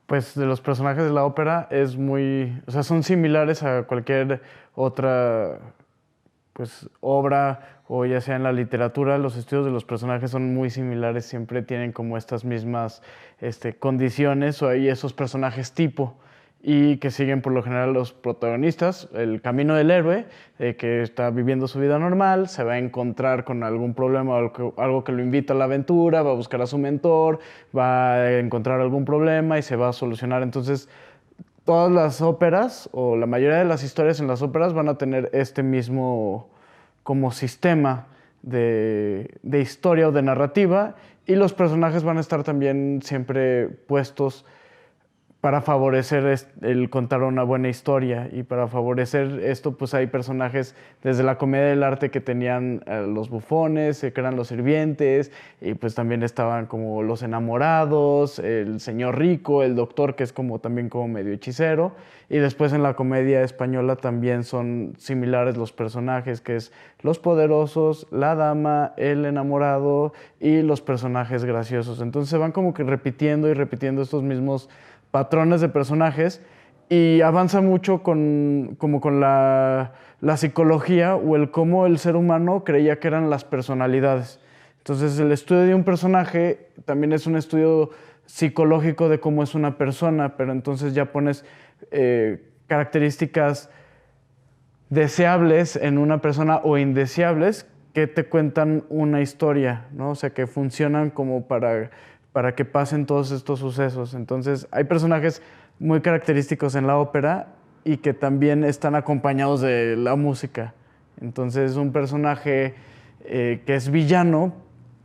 Pues de los personajes de la ópera es muy, o sea, son similares a cualquier otra, pues, obra o ya sea en la literatura, los estudios de los personajes son muy similares, siempre tienen como estas mismas condiciones o hay esos personajes tipo y que siguen por lo general los protagonistas, el camino del héroe, que está viviendo su vida normal, se va a encontrar con algún problema o algo que lo invita a la aventura, va a buscar a su mentor, va a encontrar algún problema y se va a solucionar. Entonces, todas las óperas o la mayoría de las historias en las óperas van a tener este mismo como sistema de historia o de narrativa y los personajes van a estar también siempre puestos para favorecer el contar una buena historia y para favorecer esto pues hay personajes desde la comedia del arte que tenían los bufones, que eran los sirvientes y pues también estaban como los enamorados, el señor rico, el doctor que es como también como medio hechicero y después en la comedia española también son similares los personajes que es los poderosos, la dama, el enamorado y los personajes graciosos. Entonces se van como que repitiendo y repitiendo estos mismos patrones de personajes y avanza mucho como con la psicología o el cómo el ser humano creía que eran las personalidades. Entonces el estudio de un personaje también es un estudio psicológico de cómo es una persona, pero entonces ya pones características deseables en una persona o indeseables que te cuentan una historia, ¿no? O sea, que funcionan como para que pasen todos estos sucesos. Entonces, hay personajes muy característicos en la ópera y que también están acompañados de la música. Entonces, un personaje que es villano,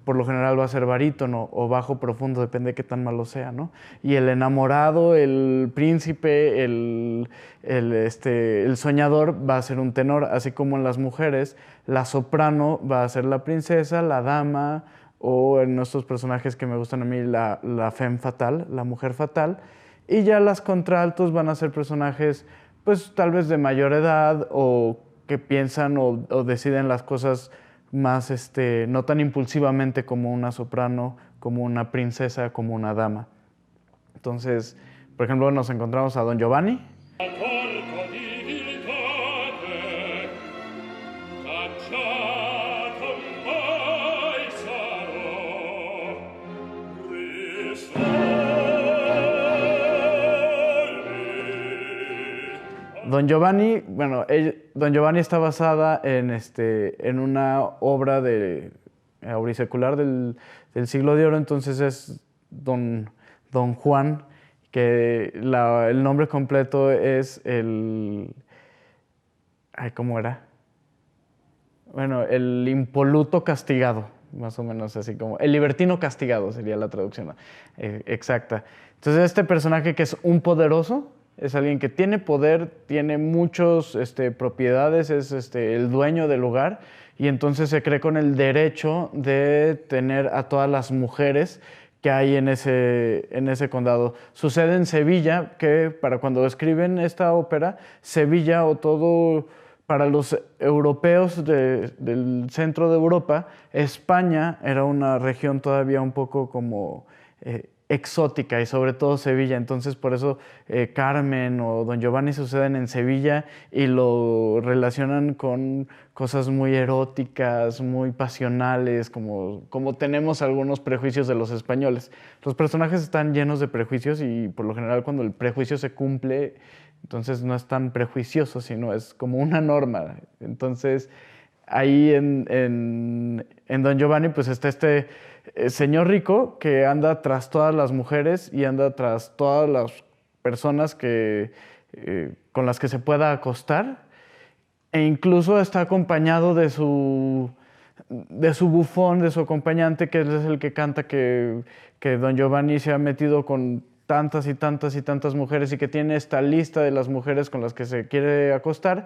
por lo general va a ser barítono o bajo profundo, depende de qué tan malo sea, ¿no? Y el enamorado, el príncipe, el soñador va a ser un tenor, así como en las mujeres, la soprano va a ser la princesa, la dama, o en nuestros personajes que me gustan a mí, la femme fatal, la mujer fatal, y ya las contraltos van a ser personajes, pues tal vez de mayor edad o que piensan o deciden las cosas más, no tan impulsivamente como una soprano, como una princesa, como una dama. Entonces, por ejemplo, nos encontramos a Don Giovanni. Don Giovanni, bueno, Don Giovanni está basada en una obra de aurisecular del siglo de oro, entonces es Don Juan, que el nombre completo es ay, ¿cómo era? Bueno, el impoluto castigado, más o menos así como, el libertino castigado sería la traducción exacta. Entonces este personaje que es un poderoso, es alguien que tiene poder, tiene muchas propiedades, es el dueño del lugar y entonces se cree con el derecho de tener a todas las mujeres que hay en ese condado. Sucede en Sevilla, que para cuando escriben esta ópera, Sevilla o todo para los europeos del centro de Europa, España era una región todavía un poco como exótica y sobre todo Sevilla. Entonces por eso Carmen o Don Giovanni suceden en Sevilla y lo relacionan con cosas muy eróticas, muy pasionales, como tenemos algunos prejuicios de los españoles. Los personajes están llenos de prejuicios y por lo general cuando el prejuicio se cumple, entonces no es tan prejuicioso, sino es como una norma. Entonces, ahí en Don Giovanni, pues está señor rico que anda tras todas las mujeres y anda tras todas las personas con las que se pueda acostar. E incluso está acompañado de su bufón, de su acompañante, que es el que canta que Don Giovanni se ha metido con tantas y tantas y tantas mujeres y que tiene esta lista de las mujeres con las que se quiere acostar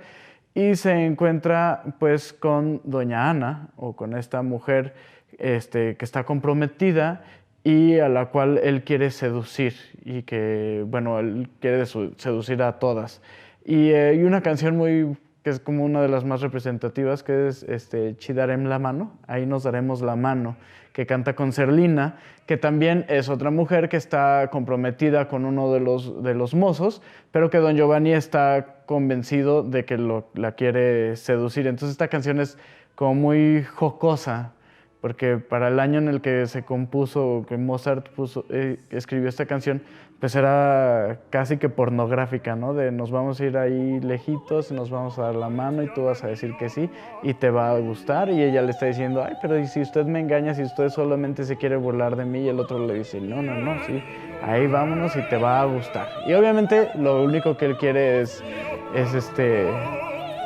y se encuentra pues con Doña Ana o con esta mujer que está comprometida y a la cual él quiere seducir y que, bueno, él quiere seducir a todas. Y hay una canción muy que es como una de las más representativas, que es Ci darem la mano, ahí nos daremos la mano, que canta con Serlina, que también es otra mujer que está comprometida con uno de los mozos, pero que Don Giovanni está convencido de que la quiere seducir. Entonces esta canción es como muy jocosa, porque para el año en el que se compuso, que Mozart escribió esta canción, pues era casi que pornográfica, ¿no? De nos vamos a ir ahí lejitos, nos vamos a dar la mano y tú vas a decir que sí y te va a gustar. Y ella le está diciendo, ay, pero ¿y si usted me engaña, si usted solamente se quiere burlar de mí? Y el otro le dice, no, no, no, sí, ahí vámonos y te va a gustar. Y obviamente lo único que él quiere es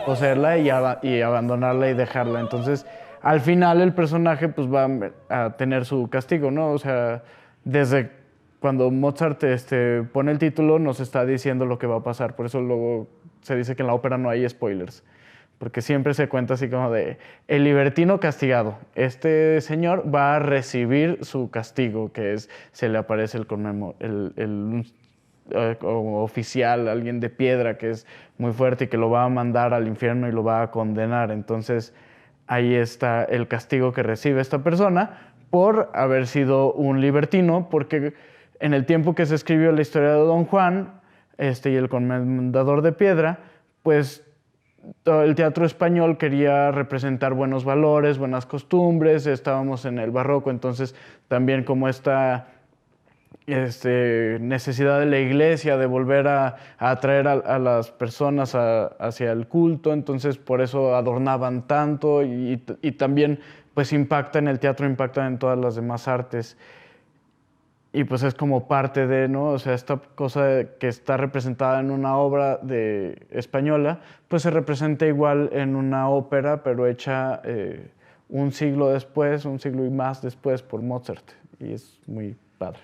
poseerla y abandonarla y dejarla. Entonces, al final el personaje pues va a tener su castigo, ¿no? O sea, desde cuando Mozart pone el título nos está diciendo lo que va a pasar. Por eso luego se dice que en la ópera no hay spoilers. Porque siempre se cuenta así como de el libertino castigado. Este señor va a recibir su castigo, que es, se le aparece como oficial, alguien de piedra que es muy fuerte y que lo va a mandar al infierno y lo va a condenar. Entonces ahí está el castigo que recibe esta persona por haber sido un libertino, porque en el tiempo que se escribió la historia de Don Juan y el Comendador de Piedra, pues todo el teatro español quería representar buenos valores, buenas costumbres, estábamos en el barroco, entonces también como esta necesidad de la iglesia de volver a atraer a las personas hacia el culto, entonces por eso adornaban tanto y también pues impacta en el teatro, impacta en todas las demás artes. Y pues es como parte de, ¿no? O sea, esta cosa que está representada en una obra española, pues se representa igual en una ópera, pero hecha un siglo después, un siglo y más después por Mozart. Y es muy padre.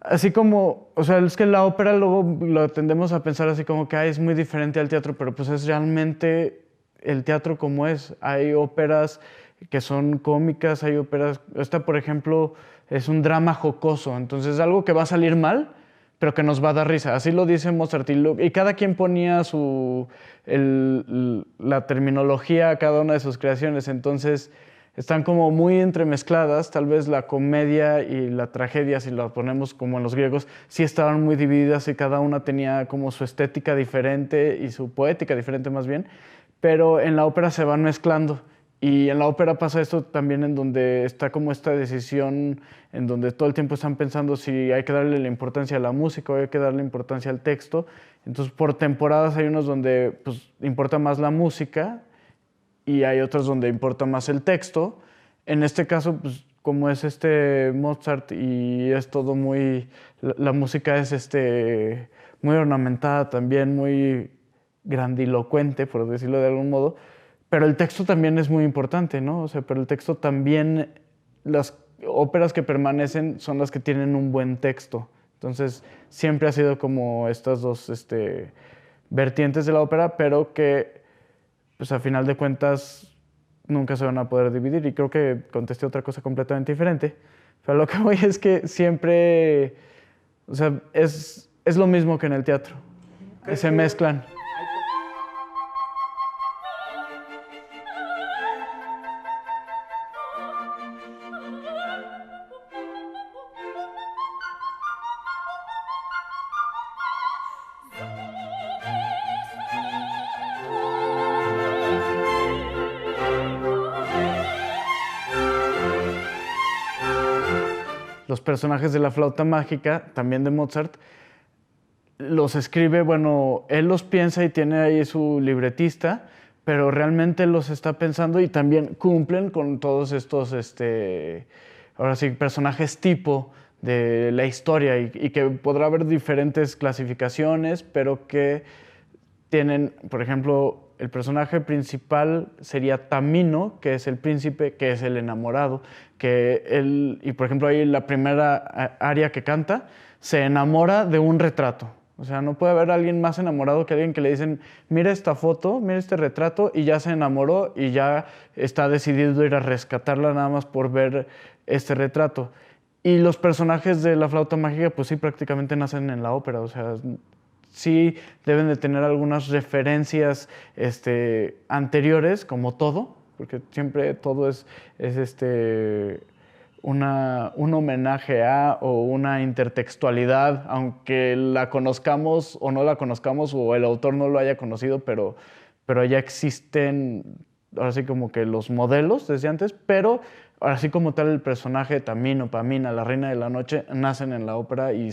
Así como, o sea, es que la ópera luego lo tendemos a pensar así como que es muy diferente al teatro, pero pues es realmente el teatro como es. Hay óperas que son cómicas, hay óperas, esta por ejemplo es un drama jocoso, entonces es algo que va a salir mal, pero que nos va a dar risa. Así lo dice Mozart y cada quien ponía la terminología a cada una de sus creaciones, entonces están como muy entremezcladas, tal vez la comedia y la tragedia, si la ponemos como en los griegos, sí estaban muy divididas y cada una tenía como su estética diferente y su poética diferente más bien, pero en la ópera se van mezclando. Y en la ópera pasa esto también en donde está como esta decisión, en donde todo el tiempo están pensando si hay que darle la importancia a la música o hay que darle importancia al texto. Entonces por temporadas hay unos donde pues, importa más la música y hay otros donde importa más el texto. En este caso, pues, como es Mozart y es todo muy... La música es muy ornamentada también, muy grandilocuente, por decirlo de algún modo, pero el texto también es muy importante, ¿no? O sea, pero el texto también, las óperas que permanecen son las que tienen un buen texto. Entonces, siempre ha sido como estas dos vertientes de la ópera, pero que, pues a final de cuentas, nunca se van a poder dividir. Y creo que contesté otra cosa completamente diferente. Pero lo que voy es que siempre, o sea, es lo mismo que en el teatro. Se mezclan. Los personajes de la flauta mágica, también de Mozart, los escribe, bueno, él los piensa y tiene ahí su libretista, pero realmente los está pensando y también cumplen con todos estos, ahora sí, personajes tipo de la historia y que podrá haber diferentes clasificaciones, pero que tienen, por ejemplo, el personaje principal sería Tamino, que es el príncipe, que es el enamorado, que él, y por ejemplo ahí la primera aria que canta, se enamora de un retrato. O sea, no puede haber alguien más enamorado que alguien que le dicen, mira esta foto, mira este retrato, y ya se enamoró y ya está decidido ir a rescatarla nada más por ver este retrato. Y los personajes de la flauta mágica, pues sí, prácticamente nacen en la ópera, o sea, sí deben de tener algunas referencias anteriores, como todo, porque siempre todo es un homenaje a o una intertextualidad, aunque la conozcamos o no la conozcamos o el autor no lo haya conocido, pero ya existen ahora sí como que los modelos desde antes, pero así como tal el personaje de Tamino, Pamina, la reina de la noche, nacen en la ópera y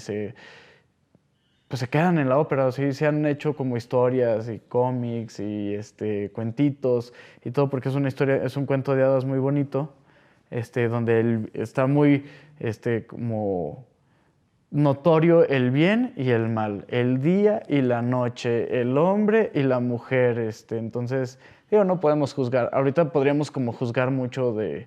pues se quedan en la ópera, ¿sí? Se han hecho como historias y cómics y cuentitos y todo, porque es una historia, es un cuento de hadas muy bonito, donde está muy como notorio el bien y el mal, el día y la noche, el hombre y la mujer, entonces, digo, no podemos juzgar. Ahorita podríamos como juzgar mucho de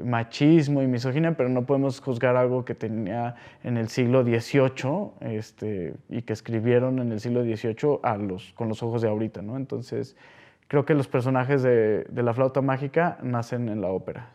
machismo y misoginia, pero no podemos juzgar algo que tenía en el siglo XVIII, y que escribieron en el siglo XVIII con los ojos de ahorita, ¿no? Entonces, creo que los personajes de la flauta mágica nacen en la ópera.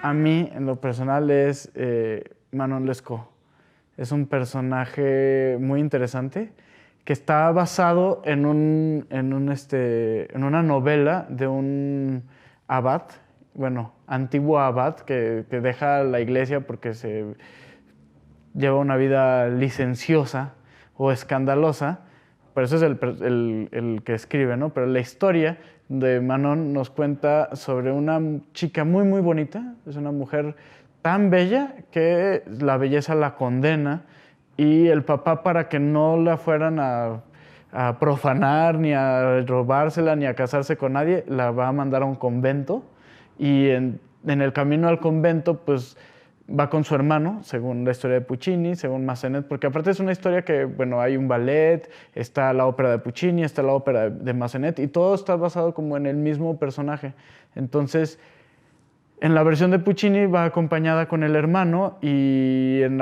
A mí, en lo personal, es Manon Lescaut. Es un personaje muy interesante que está basado en una novela de un abad, bueno, antiguo abad, que deja la iglesia porque se lleva una vida licenciosa o escandalosa. Pero eso es el que escribe, ¿no? Pero la historia de Manon nos cuenta sobre una chica muy, muy bonita. Es una mujer tan bella que la belleza la condena y el papá, para que no la fueran a profanar, ni a robársela, ni a casarse con nadie, la va a mandar a un convento y en el camino al convento, pues va con su hermano, según la historia de Puccini, según Massenet, porque aparte es una historia que, bueno, hay un ballet, está la ópera de Puccini, está la ópera de Massenet, y todo está basado como en el mismo personaje. Entonces, en la versión de Puccini va acompañada con el hermano y en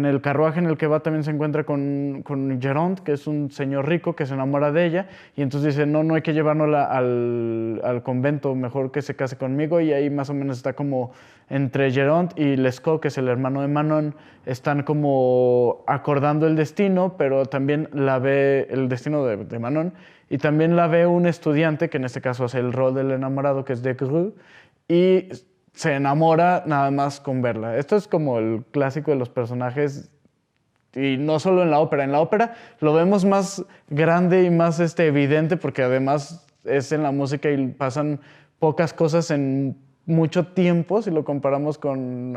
el carruaje en el que va también se encuentra con Geronte, que es un señor rico que se enamora de ella y entonces dice, no hay que llevárnosla al convento, mejor que se case conmigo, y ahí más o menos está como entre Geronte y Lescaut, que es el hermano de Manon, están como acordando el destino, pero también la ve el destino de Manon, y también la ve un estudiante, que en este caso hace el rol del enamorado, que es Desgrieux, y se enamora nada más con verla. Esto es como el clásico de los personajes, y no solo en la ópera. En la ópera lo vemos más grande y más evidente, porque además es en la música y pasan pocas cosas en mucho tiempo, si lo comparamos con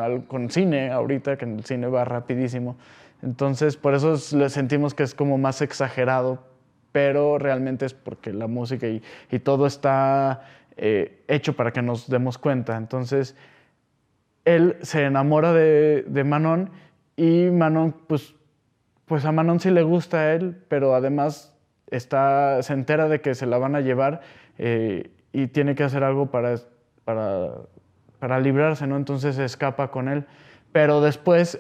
cine ahorita, que en el cine va rapidísimo. Entonces, por eso le sentimos que es como más exagerado, pero realmente es porque la música y todo está hecho para que nos demos cuenta. Entonces, él se enamora de Manon y Manon, pues a Manon sí le gusta a él, pero además se entera de que se la van a llevar y tiene que hacer algo para librarse, ¿no? Entonces se escapa con él. Pero después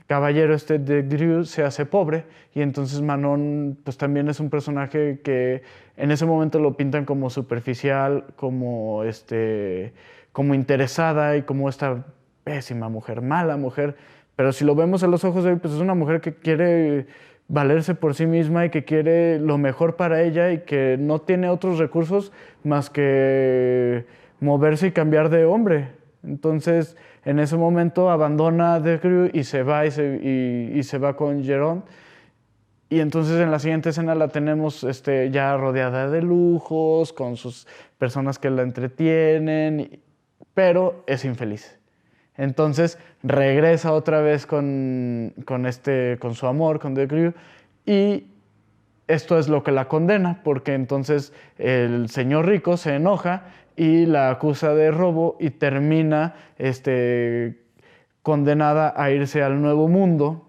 caballero, Desgrieux, se hace pobre y entonces Manon pues también es un personaje que en ese momento lo pintan como superficial, como interesada y como esta pésima mujer, mala mujer, pero si lo vemos a los ojos de hoy, pues es una mujer que quiere valerse por sí misma y que quiere lo mejor para ella y que no tiene otros recursos más que moverse y cambiar de hombre. Entonces, en ese momento abandona a Desgrieux y se va y se va con Geronte. Y entonces en la siguiente escena la tenemos ya rodeada de lujos, con sus personas que la entretienen, pero es infeliz. Entonces regresa otra vez con su amor, con Desgrieux, y esto es lo que la condena, porque entonces el señor rico se enoja y la acusa de robo y termina condenada a irse al Nuevo Mundo,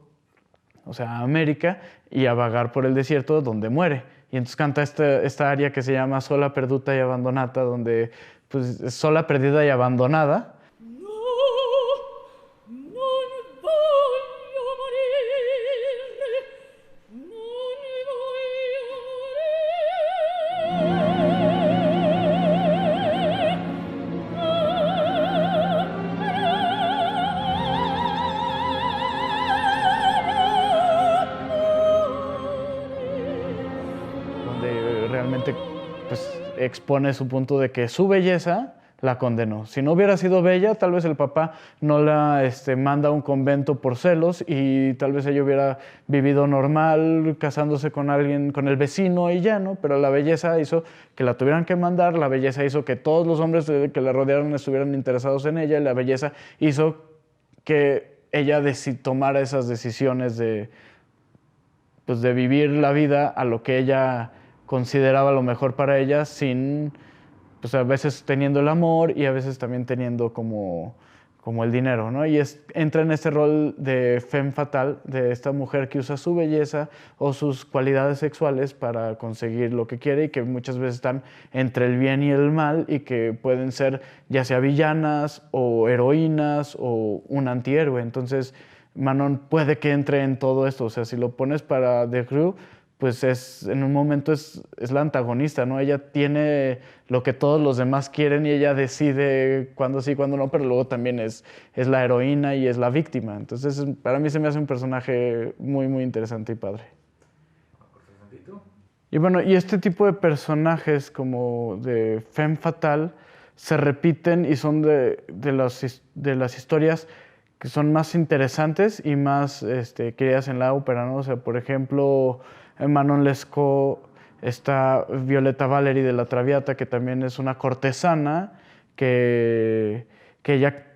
o sea, a América, y a vagar por el desierto donde muere. Y entonces canta esta aria que se llama Sola perduta y abbandonata, donde pues es sola, perdida y abandonada. Donde realmente pues, expone su punto de que su belleza la condenó. Si no hubiera sido bella, tal vez el papá no la manda a un convento por celos y tal vez ella hubiera vivido normal, casándose con alguien, con el vecino y ya, ¿no? Pero la belleza hizo que la tuvieran que mandar, la belleza hizo que todos los hombres que la rodearon estuvieran interesados en ella, y la belleza hizo que ella tomara esas decisiones pues de vivir la vida a lo que ella consideraba lo mejor para ella, sin, pues a veces teniendo el amor y a veces también teniendo como el dinero, ¿no? Y entra en este rol de femme fatale, de esta mujer que usa su belleza o sus cualidades sexuales para conseguir lo que quiere, y que muchas veces están entre el bien y el mal, y que pueden ser ya sea villanas o heroínas o un antihéroe. Entonces Manon puede que entre en todo esto. O sea, si lo pones para The Crew, pues en un momento es la antagonista, ¿no? Ella tiene lo que todos los demás quieren y ella decide cuándo sí, cuándo no, pero luego también es la heroína y es la víctima. Entonces, para mí se me hace un personaje muy, muy interesante y padre. Y bueno, y este tipo de personajes como de femme fatale se repiten y son de las historias que son más interesantes y más queridas en la ópera, ¿no? O sea, por ejemplo, en Manon Lescaut está Violetta Valéry de La Traviata, que también es una cortesana que ella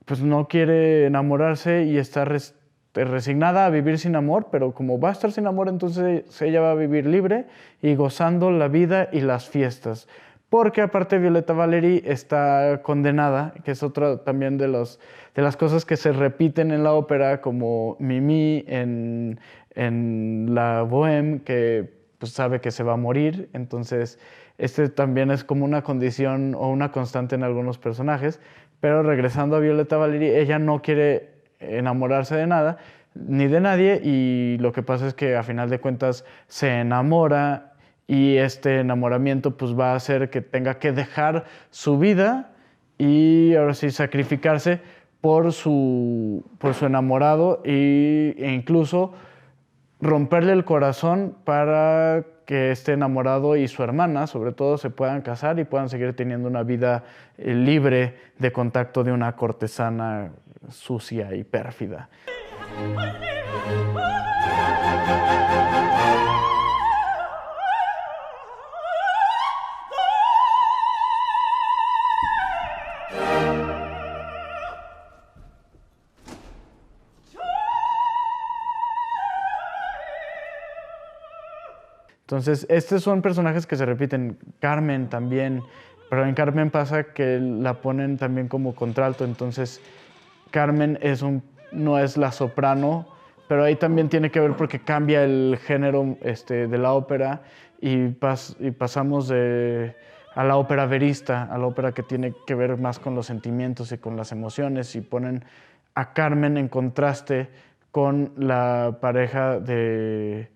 pues no quiere enamorarse y está resignada a vivir sin amor, pero como va a estar sin amor, entonces ella va a vivir libre y gozando la vida y las fiestas. Porque aparte Violetta Valéry está condenada, que es otra también de las cosas que se repiten en la ópera, como Mimi en la Bohème, que pues, sabe que se va a morir. Entonces también es como una condición o una constante en algunos personajes. Pero regresando a Violetta Valéry, ella no quiere enamorarse de nada ni de nadie, y lo que pasa es que a final de cuentas se enamora, y este enamoramiento pues va a hacer que tenga que dejar su vida y ahora sí sacrificarse por su enamorado, e incluso romperle el corazón para que este enamorado y su hermana, sobre todo, se puedan casar y puedan seguir teniendo una vida libre de contacto de una cortesana sucia y pérfida. Entonces, estos son personajes que se repiten. Carmen también, pero en Carmen pasa que la ponen también como contralto. Entonces, Carmen no es la soprano, pero ahí también tiene que ver porque cambia el género de la ópera, y pasamos a la ópera verista, a la ópera que tiene que ver más con los sentimientos y con las emociones, y ponen a Carmen en contraste con la pareja de...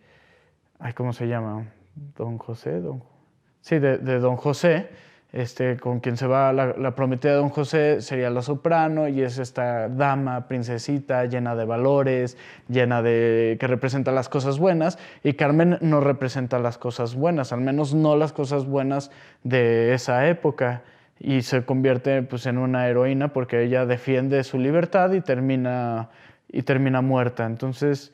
¿cómo se llama? Don José, sí, de Don José, con quien se va la prometida de Don José sería la soprano, y es esta dama, princesita, llena de valores, que representa las cosas buenas, y Carmen no representa las cosas buenas, al menos no las cosas buenas de esa época, y se convierte pues, en una heroína porque ella defiende su libertad y termina muerta. Entonces...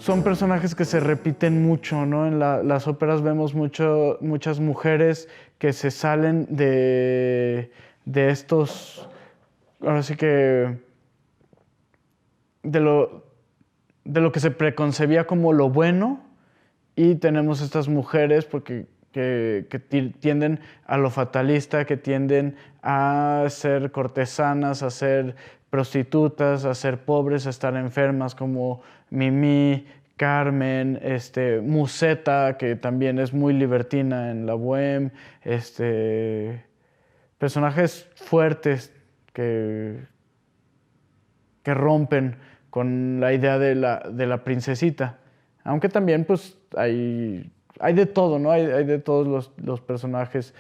son personajes que se repiten mucho, ¿no? En las óperas vemos muchas mujeres que se salen de estos, ahora sí que, de lo que se preconcebía como lo bueno, y tenemos estas mujeres que tienden a lo fatalista, que tienden a ser cortesanas, a ser prostitutas, a ser pobres, a estar enfermas, como Mimi, Carmen, Musetta, que también es muy libertina en la Bohème, personajes fuertes que rompen con la idea de la princesita. Aunque también pues hay de todo, ¿no? Hay de todos los personajes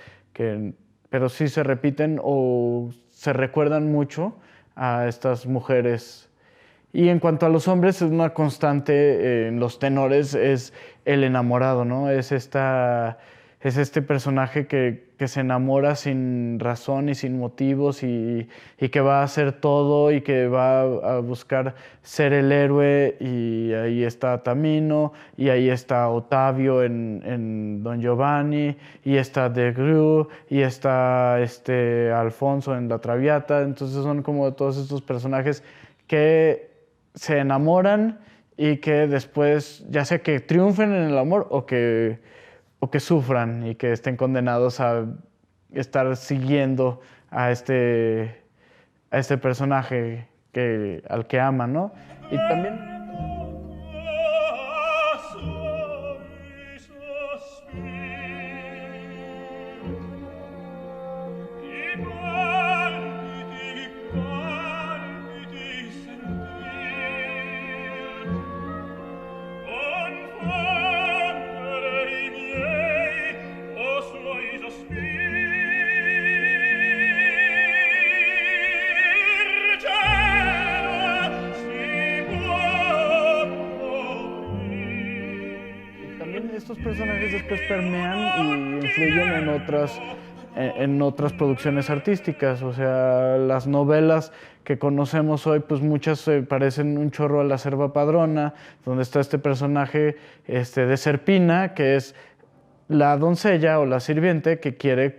pero sí se repiten o se recuerdan mucho a estas mujeres. Y en cuanto a los hombres, es una constante en los tenores, es el enamorado, ¿no? Es este personaje que se enamora sin razón y sin motivos y que va a hacer todo y que va a buscar ser el héroe. Y ahí está Tamino, y ahí está Ottavio en Don Giovanni, y está Des Grieux, y está Alfonso en La Traviata. Entonces son como todos estos personajes que se enamoran y que después, ya sea que triunfen en el amor o que sufran y que estén condenados a estar siguiendo a este personaje al que aman, ¿no? Y también estos personajes después permean y influyen en otras producciones artísticas. O sea, las novelas que conocemos hoy, pues muchas se parecen un chorro a La Selva Padrona, donde está este personaje de Serpina, que es la doncella o la sirviente que quiere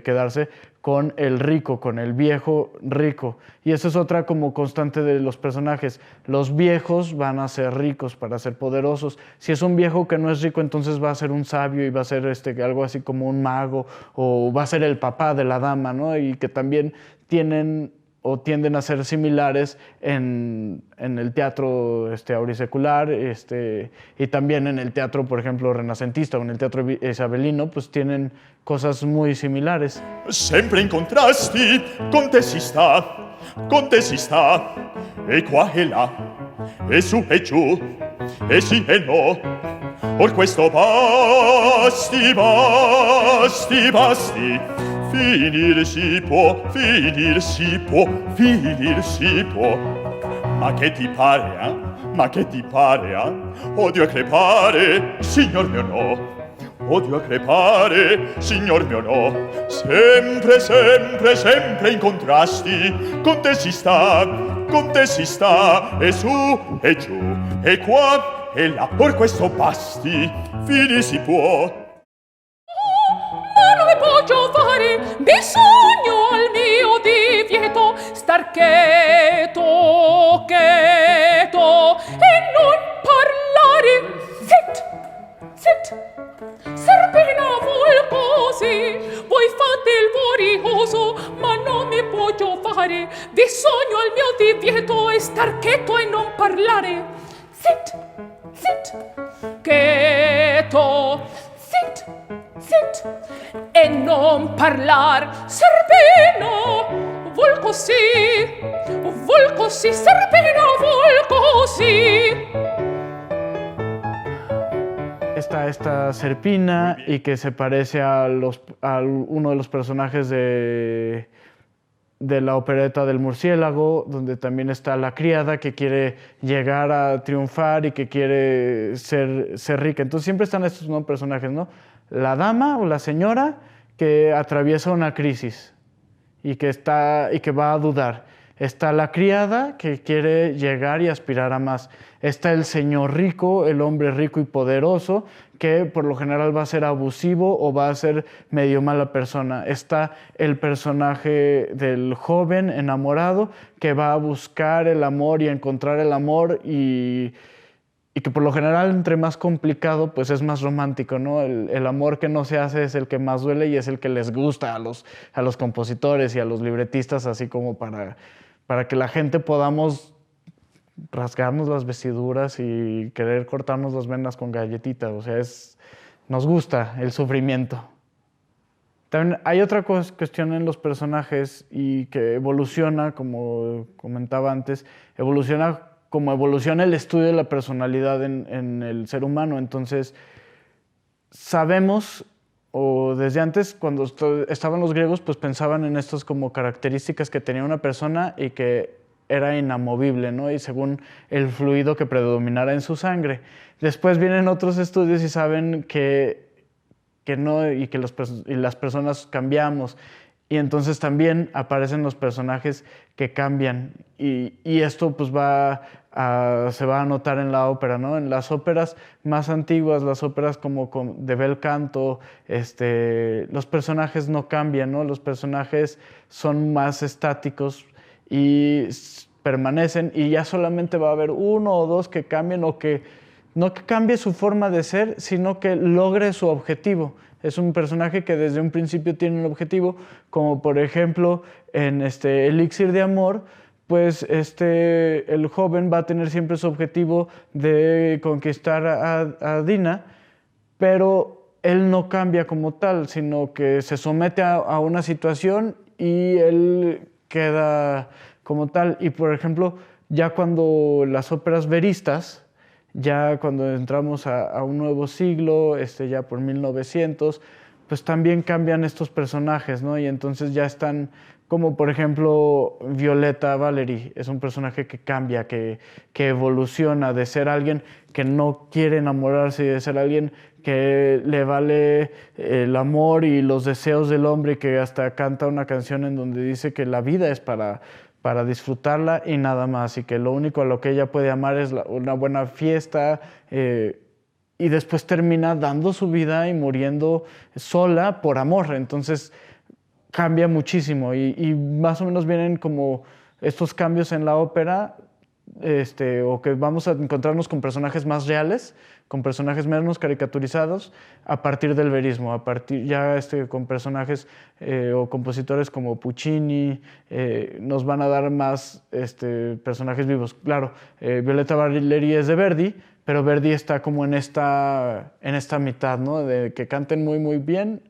quedarse con el rico, con el viejo rico. Y eso es otra como constante de los personajes. Los viejos van a ser ricos para ser poderosos. Si es un viejo que no es rico, entonces va a ser un sabio y va a ser algo así como un mago, o va a ser el papá de la dama, ¿no? Y que también tienen o tienden a ser similares en el teatro aurisecular, y también en el teatro, por ejemplo, renacentista o en el teatro isabelino, pues tienen cosas muy similares. Sempre incontrasti, contesista, e qua e là, e su e giù, e sì e no. Por questo basti, finir si può, Ma che ti pare, eh? Ma che ti pare, eh? Odio a crepare, signor mio no. Odio a crepare, signor mio no. Sempre in contrasti, con te si sta, e su e giù, e qua e là. Por questo basti, finir si può. Ma non posso fare, bisogno al mio divieto star cheto e non parlare. Zit, Serpina vuol così, voi fate il vorioso, ma non mi posso fare, bisogno al mio divieto e star cheto e non parlare. Zit, cheto, zit, e non parlar. Serpino vuol così, Serpino vuol così. Está esta Serpina, y que se parece a uno de los personajes de la opereta del murciélago, donde también está la criada que quiere llegar a triunfar y que quiere ser rica. Entonces siempre están estos personajes, ¿no? La dama o la señora que atraviesa una crisis y que va a dudar. Está la criada que quiere llegar y aspirar a más. Está el señor rico, el hombre rico y poderoso, que por lo general va a ser abusivo o va a ser medio mala persona. Está el personaje del joven enamorado que va a buscar el amor y encontrar el amor y que por lo general entre más complicado pues es más romántico, ¿no? El amor que no se hace es el que más duele y es el que les gusta a los compositores y a los libretistas, así como para que la gente podamos rasgarnos las vestiduras y querer cortarnos las venas con galletitas. O sea, nos gusta el sufrimiento. También hay otra cuestión en los personajes y que evoluciona, como comentaba antes, evoluciona como evoluciona el estudio de la personalidad en el ser humano. Entonces, sabemos, o desde antes, cuando estaban los griegos, pues pensaban en estas como características que tenía una persona y que era inamovible, ¿no? Y según el fluido que predominara en su sangre. Después vienen otros estudios y saben que no, y que las personas cambiamos. Y entonces también aparecen los personajes que cambian. Y esto pues se va a notar en la ópera, ¿no? En las óperas más antiguas, las óperas como de bel canto, los personajes no cambian, ¿no? Los personajes son más estáticos y permanecen, y ya solamente va a haber uno o dos que cambien, o que no que cambie su forma de ser, sino que logre su objetivo. Es un personaje que desde un principio tiene un objetivo, como por ejemplo en Elixir de Amor, pues el joven va a tener siempre su objetivo de conquistar a Dina, pero él no cambia como tal, sino que se somete a una situación y él queda como tal. Y por ejemplo, ya cuando las óperas veristas, ya cuando entramos a un nuevo siglo, ya por 1900, pues también cambian estos personajes, ¿no? Y entonces ya están, como por ejemplo Violetta Valery, es un personaje que cambia, que evoluciona de ser alguien que no quiere enamorarse y de ser alguien que le vale el amor y los deseos del hombre, que hasta canta una canción en donde dice que la vida es para disfrutarla y nada más, y que lo único a lo que ella puede amar es una buena fiesta, y después termina dando su vida y muriendo sola por amor. Entonces cambia muchísimo y más o menos vienen como estos cambios en la ópera, o que vamos a encontrarnos con personajes más reales, con personajes menos caricaturizados a partir del verismo, a partir ya con personajes o compositores como Puccini, nos van a dar más personajes vivos. Claro, Violetta Valery es de Verdi, pero Verdi está como en esta mitad, ¿no? De que canten muy muy bien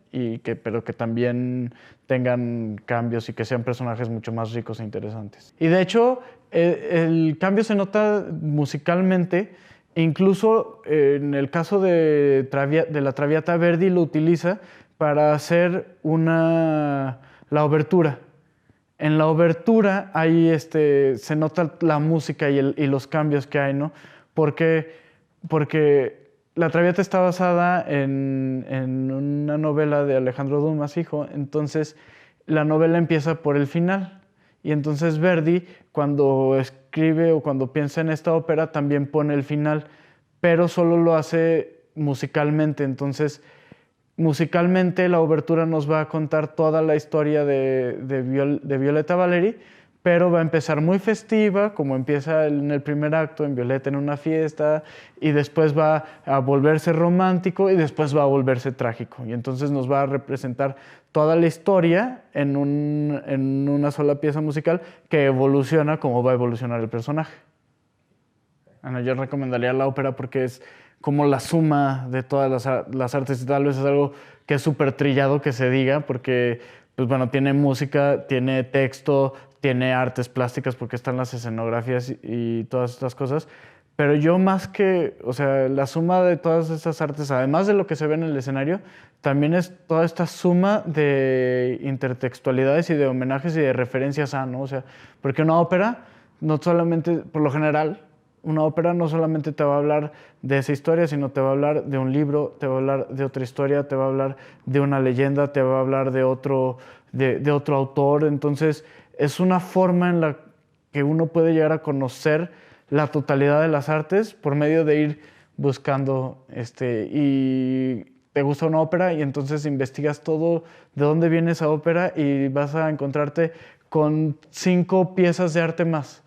pero que también tengan cambios y que sean personajes mucho más ricos e interesantes. Y de hecho, el cambio se nota musicalmente. Incluso en el caso de la Traviata, Verdi lo utiliza para hacer la obertura. En la obertura ahí se nota la música y los cambios que hay, ¿no? Porque la Traviata está basada en una novela de Alejandro Dumas, hijo. Entonces la novela empieza por el final. Y entonces Verdi, cuando escribe o cuando piensa en esta ópera, también pone el final, pero solo lo hace musicalmente. Entonces, musicalmente la obertura nos va a contar toda la historia de Violetta Valery, pero va a empezar muy festiva, como empieza en el primer acto, en Violetta en una fiesta, y después va a volverse romántico y después va a volverse trágico. Y entonces nos va a representar toda la historia en una sola pieza musical que evoluciona como va a evolucionar el personaje. Bueno, yo recomendaría la ópera porque es como la suma de todas las artes, y tal vez es algo que es súper trillado que se diga, porque pues bueno, tiene música, tiene texto, tiene artes plásticas porque están las escenografías y todas estas cosas, pero yo más que, o sea, la suma de todas estas artes, además de lo que se ve en el escenario, también es toda esta suma de intertextualidades y de homenajes y de referencias ¿no? O sea, porque una ópera no solamente, por lo general, una ópera no solamente te va a hablar de esa historia, sino te va a hablar de un libro, te va a hablar de otra historia, te va a hablar de una leyenda, te va a hablar de otro autor. Entonces, es una forma que uno puede llegar a conocer la totalidad de las artes por medio de ir buscando y te gusta una ópera y entonces investigas todo de dónde viene esa ópera y vas a encontrarte con 5 piezas de arte más.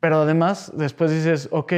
Pero además, después dices, ok,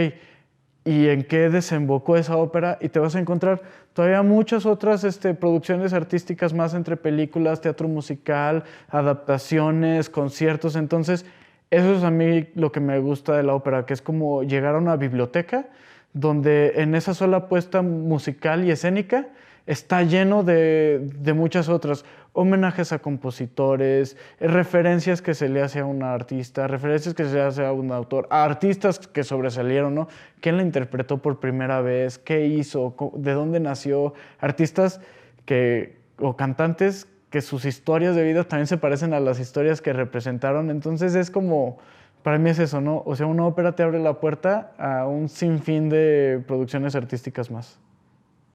¿y en qué desembocó esa ópera? Y te vas a encontrar todavía muchas otras producciones artísticas más entre películas, teatro musical, adaptaciones, conciertos. Entonces, eso es a mí lo que me gusta de la ópera, que es como llegar a una biblioteca donde en esa sola puesta musical y escénica está lleno de muchas otras, homenajes a compositores, referencias que se le hace a un artista, referencias que se le hace a un autor, a artistas que sobresalieron, ¿no? ¿Quién la interpretó por primera vez? ¿Qué hizo? ¿De dónde nació? Artistas o cantantes que sus historias de vida también se parecen a las historias que representaron. Entonces es como, para mí es eso, ¿no? O sea, una ópera te abre la puerta a un sinfín de producciones artísticas más.